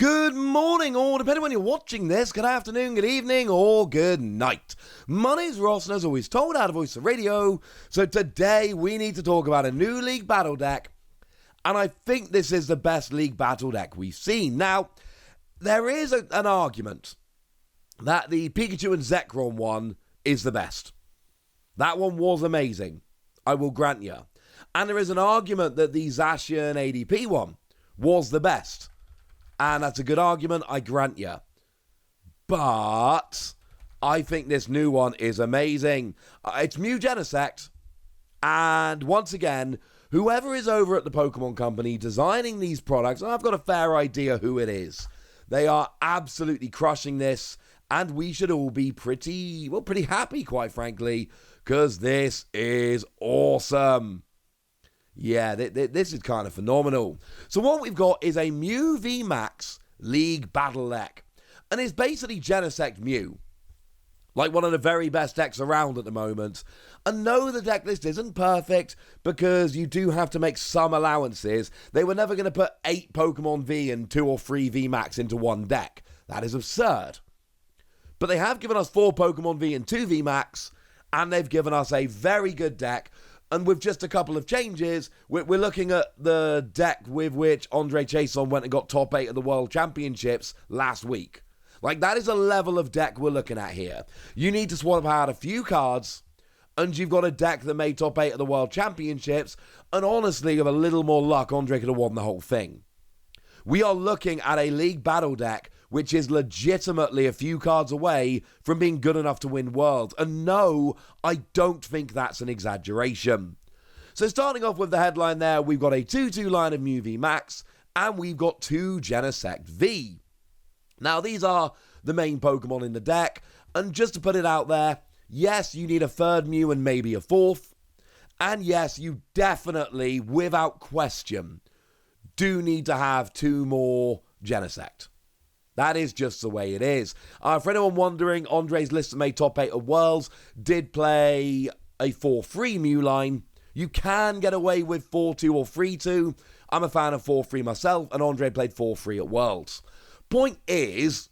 Good morning, or depending when you're watching this, good afternoon, good evening, or good night. My name's Ross, and as always, told how to voice the radio. So today we need to talk about a new League Battle deck, and I think this is the best League Battle deck we've seen. Now, there is an argument that the Pikachu and Zekrom one is the best. That one was amazing, I will grant you. And there is an argument that the Zacian ADP one was the best. And that's a good argument, I grant you. But I think this new one is amazing. It's Mew Genesect. And once again, whoever is over at the Pokemon Company designing these products, and I've got a fair idea who it is, they are absolutely crushing this. And we should all be pretty happy, quite frankly, because this is awesome. Yeah, this is kind of phenomenal. So what we've got is a Mew VMAX League Battle deck. And it's basically Genesect Mew. Like one of the very best decks around at the moment. And no, the deck list isn't perfect because you do have to make some allowances. They were never going to put 8 Pokemon V and 2 or 3 VMAX into one deck. That is absurd. But they have given us 4 Pokemon V and 2 VMAX. And they've given us a very good deck. And with just a couple of changes, we're looking at the deck with which Andre Chason went and got top 8 of the World Championships last week. Like, that is a level of deck we're looking at here. You need to swap out a few cards, and you've got a deck that made top 8 of the World Championships, and honestly, with a little more luck, Andre could have won the whole thing. We are looking at a League Battle deck which is legitimately a few cards away from being good enough to win Worlds. And no, I don't think that's an exaggeration. So starting off with the headline there, we've got a 2-2 line of Mew VMAX, and we've got 2 Genesect V. Now, these are the main Pokemon in the deck, and just to put it out there, yes, you need a 3rd Mew and maybe a 4th. And yes, you definitely, without question, do need to have 2 more Genesect. That is just the way it is. For anyone wondering, Andre's list that made top 8 of Worlds did play a 4-3 Mew line. You can get away with 4-2 or 3-2. I'm a fan of 4-3 myself, and Andre played 4-3 at Worlds. Point is,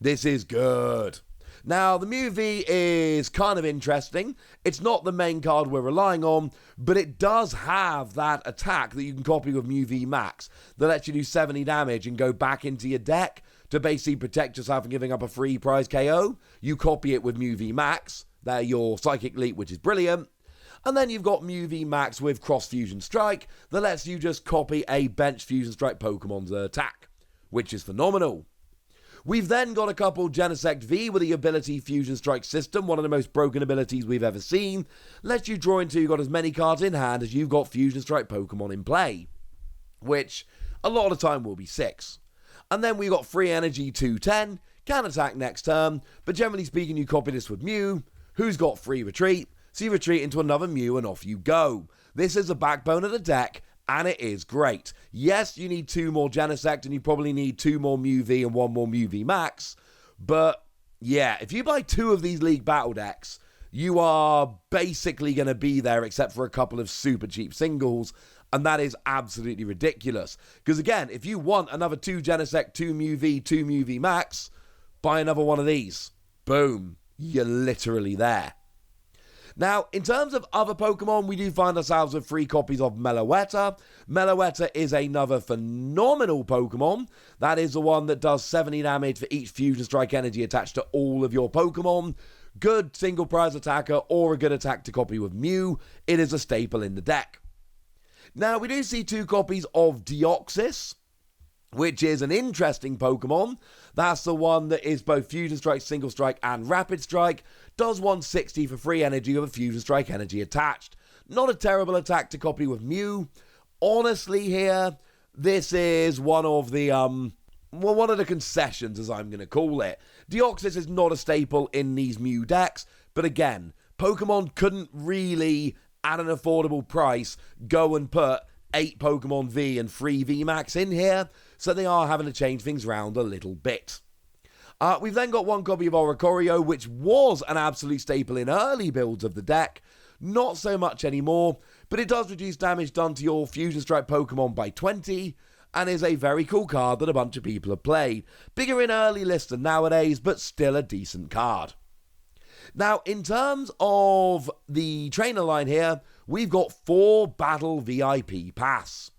this is good. Now, the Mew V is kind of interesting. It's not the main card we're relying on, but it does have that attack that you can copy with Mew VMAX that lets you do 70 damage and go back into your deck to basically protect yourself from giving up a free prize KO. You copy it with Mew VMAX. They're your Psychic Leap, which is brilliant. And then you've got Mew VMAX with Cross Fusion Strike that lets you just copy a bench Fusion Strike Pokemon's attack, which is phenomenal. We've then got a couple Genesect V with the ability Fusion Strike System, one of the most broken abilities we've ever seen. Lets you draw until you've got as many cards in hand as you've got Fusion Strike Pokemon in play, which a lot of the time will be 6. And then we've got Free Energy 210, can attack next turn, but generally speaking you copy this with Mew, who's got Free Retreat, so you retreat into another Mew and off you go. This is the backbone of the deck, and it is great. Yes, you need 2 more Genesect, and you probably need 2 more Mew V and 1 more Mew VMAX, but yeah, if you buy 2 of these League Battle decks, you are basically going to be there except for a couple of super cheap singles, and that is absolutely ridiculous. Because again, if you want another 2 Genesect, 2 Mew V, 2 Mew VMAX, buy another one of these. Boom. You're literally there. Now, in terms of other Pokemon, we do find ourselves with 3 copies of Meloetta. Meloetta is another phenomenal Pokemon. That is the one that does 70 damage for each Fusion Strike energy attached to all of your Pokemon. Good single prize attacker or a good attack to copy with Mew. It is a staple in the deck. Now, we do see 2 copies of Deoxys, which is an interesting Pokemon. That's the one that is both Fusion Strike, Single Strike, and Rapid Strike. Does 160 for free energy with a Fusion Strike energy attached. Not a terrible attack to copy with Mew. Honestly here, this is one of the concessions, as I'm going to call it. Deoxys is not a staple in these Mew decks, but again, Pokemon couldn't really, at an affordable price, go and put 8 Pokemon V and 3 VMAX in here, so they are having to change things around a little bit. We've then got 1 copy of Oricorio, which was an absolute staple in early builds of the deck. Not so much anymore, but it does reduce damage done to your Fusion Strike Pokemon by 20, and is a very cool card that a bunch of people have played. Bigger in early lists than nowadays, but still a decent card. Now, in terms of the trainer line here, we've got 4 Battle VIP Pass,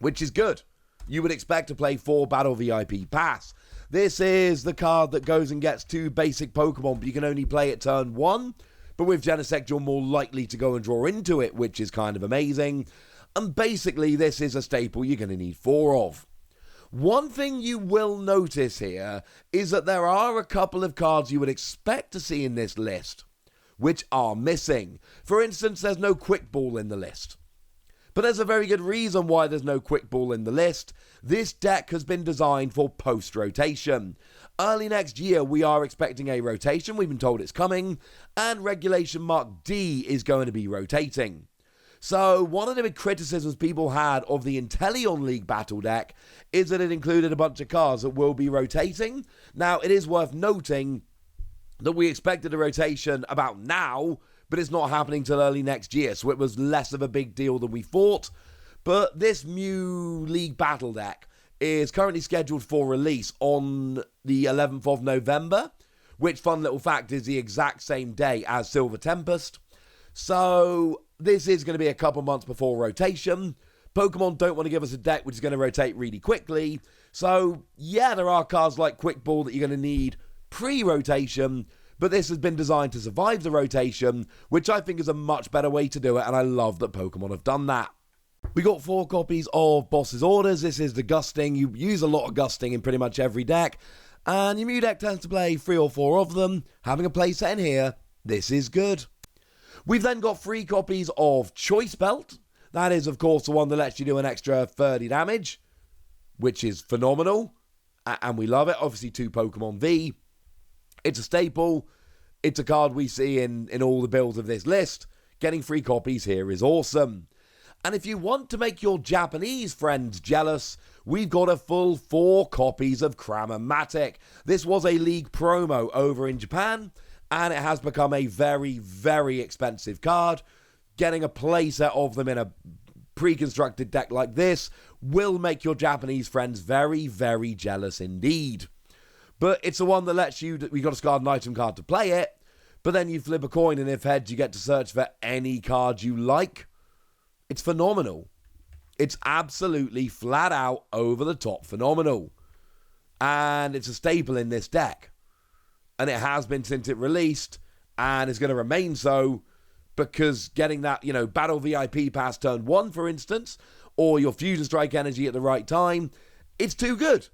which is good. You would expect to play 4 Battle VIP Pass. This is the card that goes and gets 2 basic Pokemon, but you can only play it turn 1. But with Genesect, you're more likely to go and draw into it, which is kind of amazing. And basically, this is a staple you're going to need 4 of. One thing you will notice here is that there are a couple of cards you would expect to see in this list, which are missing. For instance, there's no Quick Ball in the list. But there's a very good reason why there's no Quick Ball in the list. This deck has been designed for post-rotation. Early next year, we are expecting a rotation. We've been told it's coming. And Regulation Mark D is going to be rotating. So, one of the big criticisms people had of the Inteleon League Battle deck is that it included a bunch of cards that will be rotating. Now, it is worth noting that we expected a rotation about now, but it's not happening till early next year, so it was less of a big deal than we thought. But this Mew League Battle deck is currently scheduled for release on the 11th of November, which, fun little fact, is the exact same day as Silver Tempest. So, this is going to be a couple months before rotation. Pokemon don't want to give us a deck which is going to rotate really quickly. So, yeah, there are cards like Quick Ball that you're going to need pre-rotation, but this has been designed to survive the rotation, which I think is a much better way to do it, and I love that Pokemon have done that. We got 4 copies of Boss's Orders. This is the Gusting. You use a lot of Gusting in pretty much every deck, and your Mew deck tends to play 3 or 4 of them. Having a playset in here, this is good. We've then got 3 copies of Choice Belt. That is, of course, the one that lets you do an extra 30 damage, which is phenomenal, and we love it. Obviously, 2 Pokemon V. It's a staple. It's a card we see in all the builds of this list. Getting 3 copies here is awesome. And if you want to make your Japanese friends jealous, we've got a full 4 copies of Krammatic. This was a league promo over in Japan, and it has become a very, very expensive card. Getting a playset of them in a pre-constructed deck like this will make your Japanese friends very, very jealous indeed. But it's the one that lets you, we got to discard an item card to play it, but then you flip a coin, and if heads, you get to search for any card you like. It's phenomenal. It's absolutely flat out over the top phenomenal. And it's a staple in this deck. And it has been since it released, and is going to remain so, because getting that, Battle VIP Pass turn 1, for instance, or your Fusion Strike energy at the right time, it's too good.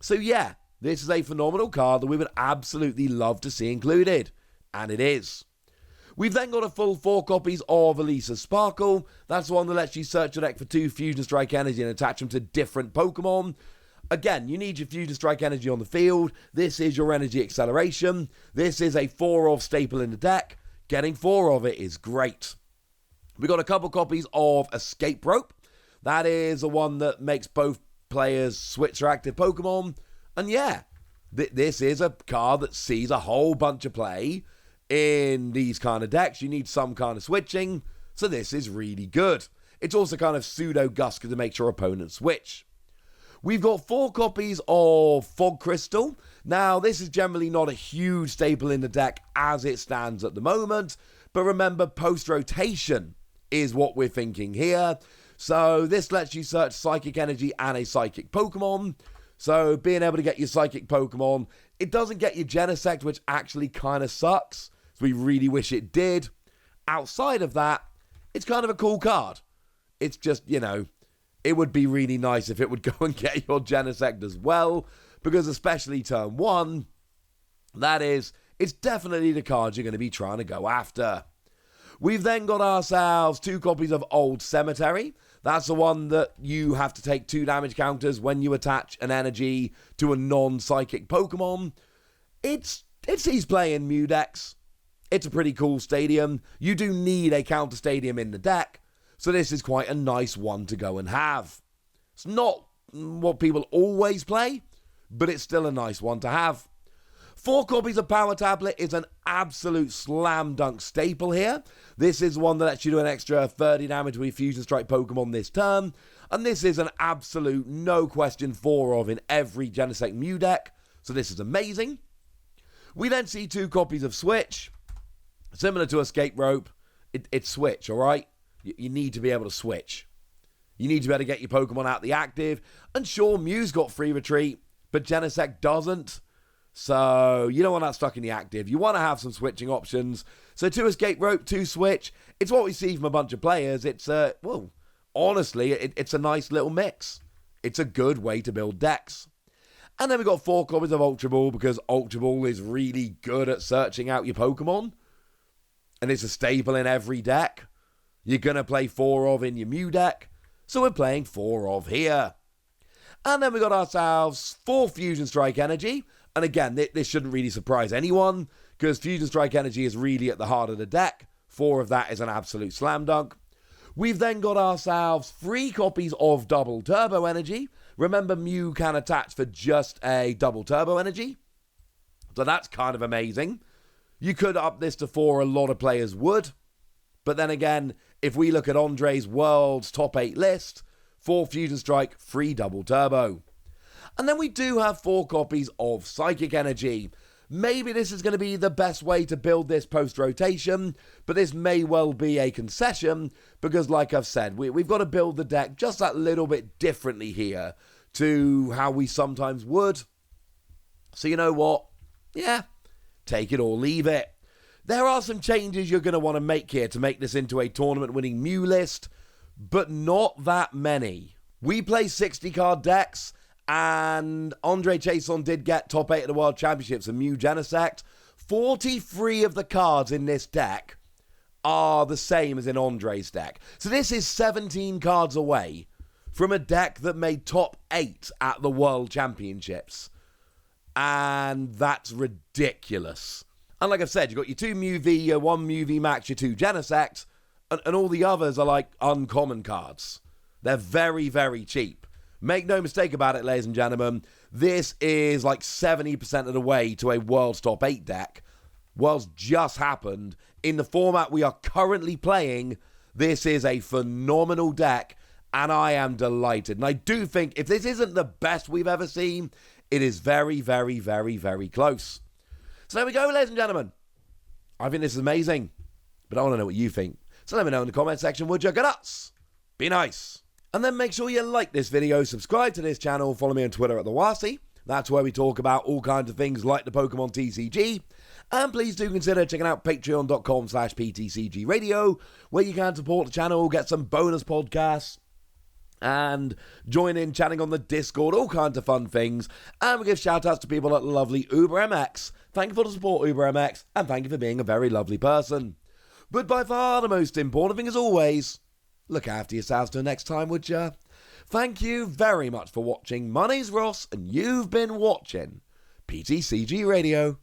So yeah, this is a phenomenal card that we would absolutely love to see included. And it is. We've then got a full 4 copies of Elisa Sparkle. That's the one that lets you search your deck for 2 Fusion Strike energy and attach them to different Pokemon. Again, you need your Fusion Strike energy on the field. This is your energy acceleration. This is a 4 of staple in the deck. Getting 4 of it is great. We got a couple copies of Escape Rope. That is the one that makes both players switch their active Pokemon. And yeah, this is a card that sees a whole bunch of play in these kind of decks. You need some kind of switching, so this is really good. It's also kind of pseudo-Gusker to make your opponent switch. We've got 4 copies of Fog Crystal. Now, this is generally not a huge staple in the deck as it stands at the moment, but remember, post-rotation is what we're thinking here. So this lets you search Psychic Energy and a Psychic Pokemon. So being able to get your Psychic Pokemon, it doesn't get your Genesect, which actually kind of sucks. So we really wish it did. Outside of that, it's kind of a cool card. It's just, it would be really nice if it would go and get your Genesect as well, because especially turn 1, it's definitely the card you're going to be trying to go after. We've then got ourselves 2 copies of Old Cemetery. That's the one that you have to take 2 damage counters when you attach an energy to a non-psychic Pokemon. It's easy playing Mew decks. It's a pretty cool stadium. You do need a counter stadium in the deck, so this is quite a nice one to go and have. It's not what people always play, but it's still a nice one to have. 4 copies of Power Tablet is an absolute slam dunk staple here. This is one that lets you do an extra 30 damage with Fusion Strike Pokemon this turn. And this is an absolute no question 4 of in every Genesect Mew deck. So this is amazing. We then see 2 copies of Switch. Similar to Escape Rope, it's Switch, alright? You need to be able to switch. You need to be able to get your Pokemon out the active. And sure, Mew's got free retreat, but Genesect doesn't. So you don't want that stuck in the active. You want to have some switching options. So 2 Escape Rope, 2 Switch. It's what we see from a bunch of players. It's, well, honestly, it's a nice little mix. It's a good way to build decks. And then we've got 4 copies of Ultra Ball because Ultra Ball is really good at searching out your Pokemon. And it's a staple in every deck. You're going to play 4 of in your Mew deck. So we're playing 4 of here. And then we got ourselves 4 Fusion Strike Energy. And again, this shouldn't really surprise anyone, because Fusion Strike Energy is really at the heart of the deck. 4 of that is an absolute slam dunk. We've then got ourselves 3 copies of Double Turbo Energy. Remember, Mew can attach for just a Double Turbo Energy. So that's kind of amazing. You could up this to 4, a lot of players would. But then again, if we look at Andre's World's top 8 list, 4 Fusion Strike, 3 Double Turbo. And then we do have 4 copies of Psychic Energy. Maybe this is going to be the best way to build this post-rotation, but this may well be a concession, because like I've said, we've got to build the deck just that little bit differently here to how we sometimes would. So you know what? Yeah, take it or leave it. There are some changes you're going to want to make here to make this into a tournament-winning Mew list, but not that many. We play 60-card decks, and Andre Chason did get top 8 at the World Championships in Mew Genesect. 43 of the cards in this deck are the same as in Andre's deck. So this is 17 cards away from a deck that made top 8 at the World Championships. And that's ridiculous. And like I've said, you've got your 2 Mew V, your 1 Mew VMAX, your 2 Genesect, and all the others are like uncommon cards. They're very, very cheap. Make no mistake about it, ladies and gentlemen, this is like 70% of the way to a World's Top 8 deck. World's just happened. In the format we are currently playing, this is a phenomenal deck, and I am delighted. And I do think if this isn't the best we've ever seen, it is very, very, very, very close. So there we go, ladies and gentlemen. I think this is amazing, but I want to know what you think. So let me know in the comment section, would you? Go nuts. Be nice. And then make sure you like this video, subscribe to this channel, follow me on Twitter at TheWasi. That's where we talk about all kinds of things like the Pokemon TCG. And please do consider checking out patreon.com/PTCGradio, where you can support the channel, get some bonus podcasts, and join in chatting on the Discord, all kinds of fun things. And we give shout outs to people like the lovely Uber MX. Thank you for the support, Uber MX, and thank you for being a very lovely person. But by far the most important thing, as always, look after yourselves till next time, would ya? Thank you very much for watching. My name's Ross, and you've been watching PTCG Radio.